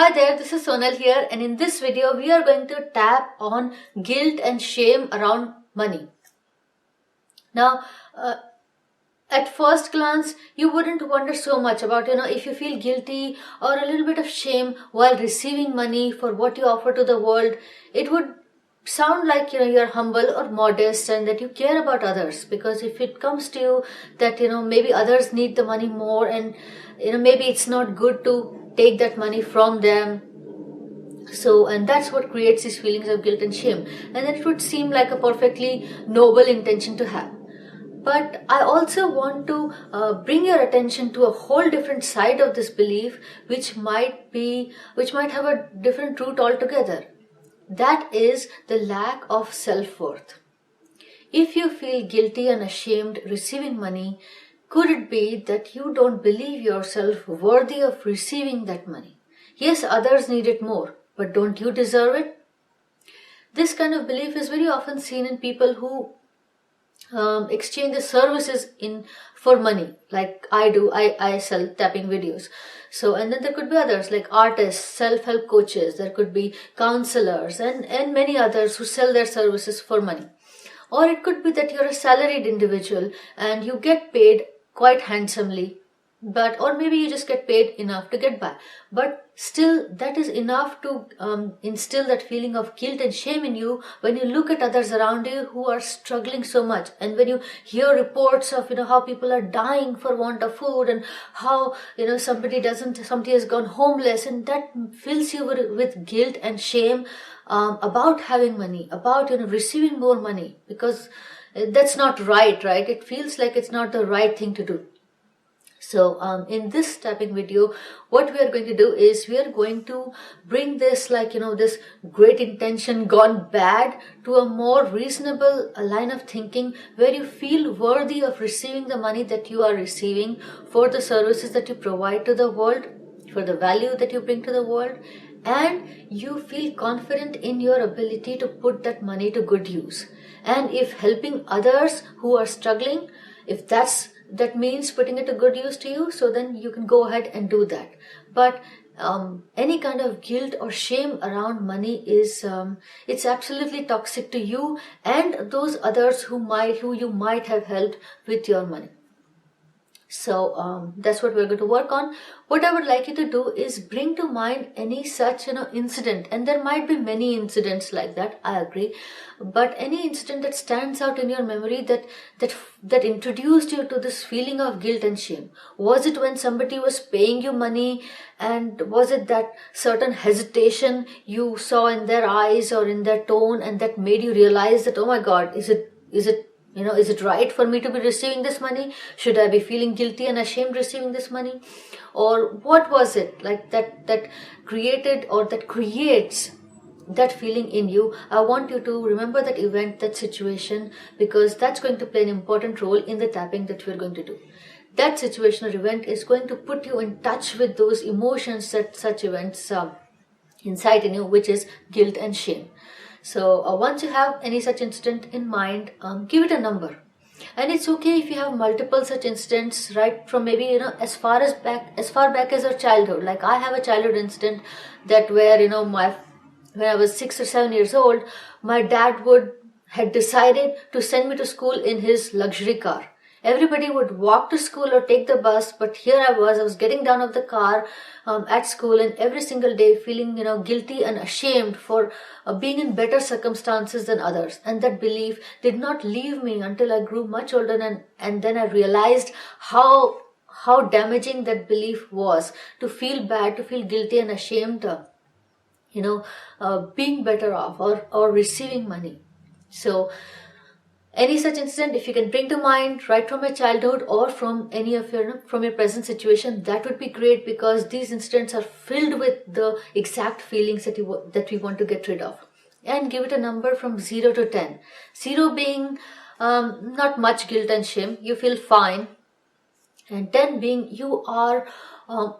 Hi there, this is Sonal here, and in this video we are going to tap on guilt and shame around money. Now, at first glance, you wouldn't wonder so much about, if you feel guilty or a little bit of shame while receiving money for what you offer to the world. It would sound like, you're humble or modest and that you care about others, because if it comes to you that, maybe others need the money more and, maybe it's not good to take that money from them. So, and that's what creates these feelings of guilt and shame. And then it would seem like a perfectly noble intention to have. But I also want to bring your attention to a whole different side of this belief, which might have a different root altogether. That is the lack of self-worth. If you feel guilty and ashamed receiving money, could it be that you don't believe yourself worthy of receiving that money? Yes, others need it more, but don't you deserve it? This kind of belief is very often seen in people who exchange the services in for money, like I do. I sell tapping videos. So, and then there could be others like artists, self-help coaches, there could be counselors and many others who sell their services for money. Or it could be that you're a salaried individual and you get paid quite handsomely, or maybe you just get paid enough to get by. But still, that is enough to instill that feeling of guilt and shame in you when you look at others around you who are struggling so much, and when you hear reports of how people are dying for want of food, and how somebody has gone homeless, and that fills you with guilt and shame about having money, about receiving more money, because that's not right. It feels like it's not the right thing to do. So in this tapping video, what we are going to do is we are going to bring this this great intention gone bad to a more reasonable line of thinking, where you feel worthy of receiving the money that you are receiving for the services that you provide to the world, for the value that you bring to the world, and you feel confident in your ability to put that money to good use. And if helping others who are struggling, if that means putting it to good use to you, so then you can go ahead and do that. But any kind of guilt or shame around money is it's absolutely toxic to you and those others who you might have helped with your money. So that's what we're going to work on. What I would like you to do is bring to mind any such incident, and there might be many incidents like that, I agree, but any incident that stands out in your memory that introduced you to this feeling of guilt and shame. Was it when somebody was paying you money, and was it that certain hesitation you saw in their eyes or in their tone, and that made you realize that, oh my God, is it right for me to be receiving this money? Should I be feeling guilty and ashamed receiving this money? Or what was it like that created or that creates that feeling in you? I want you to remember that event, that situation, because that's going to play an important role in the tapping that we're going to do. That situation or event is going to put you in touch with those emotions that such events incite in you, which is guilt and shame. So once you have any such incident in mind, give it a number. And it's okay if you have multiple such incidents, right? From maybe as far back as your childhood. Like I have a childhood incident that where when I was 6 or 7 years old, my dad had decided to send me to school in his luxury car. Everybody would walk to school or take the bus, but here I was getting down of the car at school, and every single day feeling guilty and ashamed for being in better circumstances than others. And that belief did not leave me until I grew much older, and then I realized how damaging that belief was, to feel bad, to feel guilty and ashamed, being better off or receiving money. So any such incident, if you can bring to mind right from your childhood or from any of from your present situation, that would be great, because these incidents are filled with the exact feelings that we want to get rid of. And give it a number from 0 to 10. 0 being not much guilt and shame, you feel fine, and 10 being you are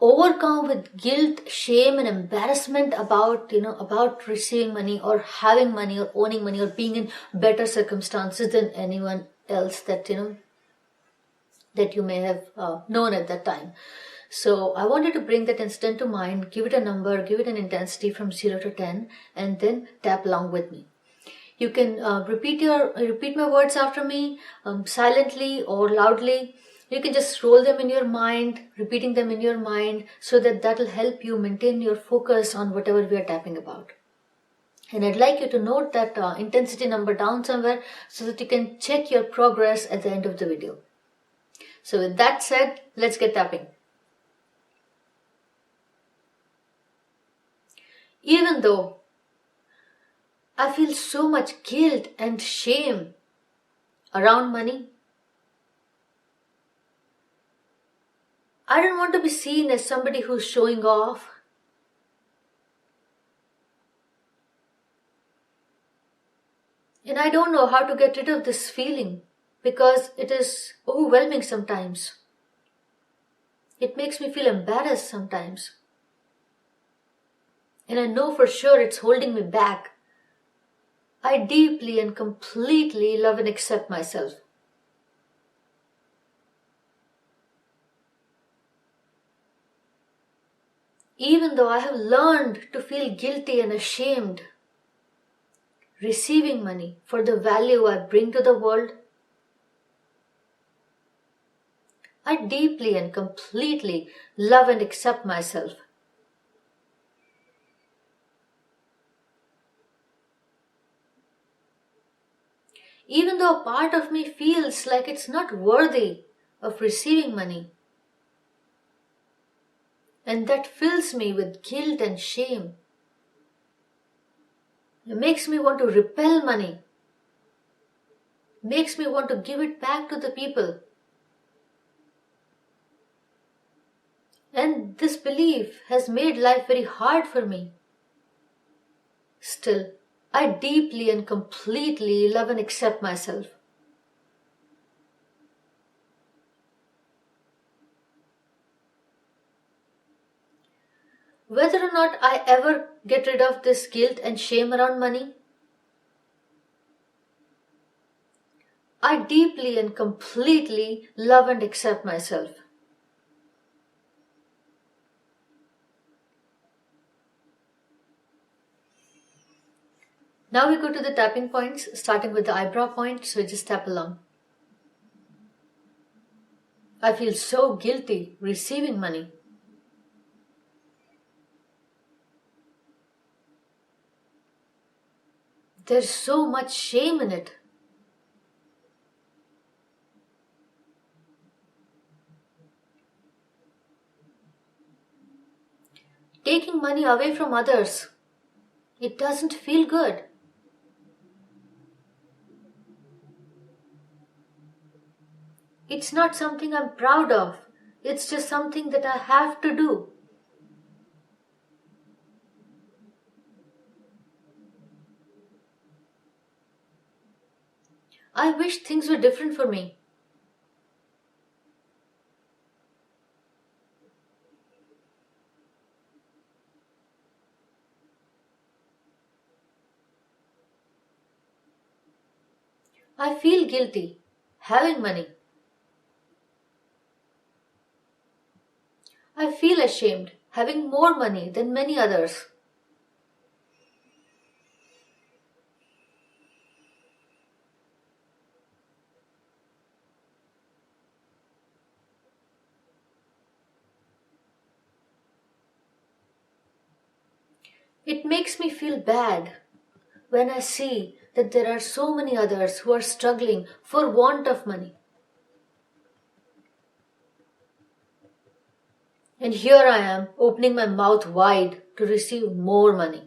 overcome with guilt, shame, and embarrassment about receiving money or having money or owning money or being in better circumstances than anyone else that you may have known at that time. So I wanted to bring that incident to mind, give it a number, give it an intensity from 0 to 10, and then tap along with me. You can repeat my words after me, silently or loudly. You can just roll them in your mind, repeating them in your mind, so that will help you maintain your focus on whatever we are tapping about. And I'd like you to note that intensity number down somewhere so that you can check your progress at the end of the video. So with that said, let's get tapping. Even though I feel so much guilt and shame around money, I don't want to be seen as somebody who's showing off. And I don't know how to get rid of this feeling because it is overwhelming sometimes. It makes me feel embarrassed sometimes. And I know for sure it's holding me back. I deeply and completely love and accept myself. Even though I have learned to feel guilty and ashamed receiving money for the value I bring to the world, I deeply and completely love and accept myself. Even though a part of me feels like it's not worthy of receiving money, and that fills me with guilt and shame. It makes me want to repel money, makes me want to give it back to the people. And this belief has made life very hard for me. Still, I deeply and completely love and accept myself. Whether or not I ever get rid of this guilt and shame around money, I deeply and completely love and accept myself. Now we go to the tapping points, starting with the eyebrow point, so just tap along. I feel so guilty receiving money. There's so much shame in it. Taking money away from others, it doesn't feel good. It's not something I'm proud of. It's just something that I have to do. I wish things were different for me. I feel guilty having money. I feel ashamed having more money than many others. It makes me feel bad when I see that there are so many others who are struggling for want of money. And here I am opening my mouth wide to receive more money.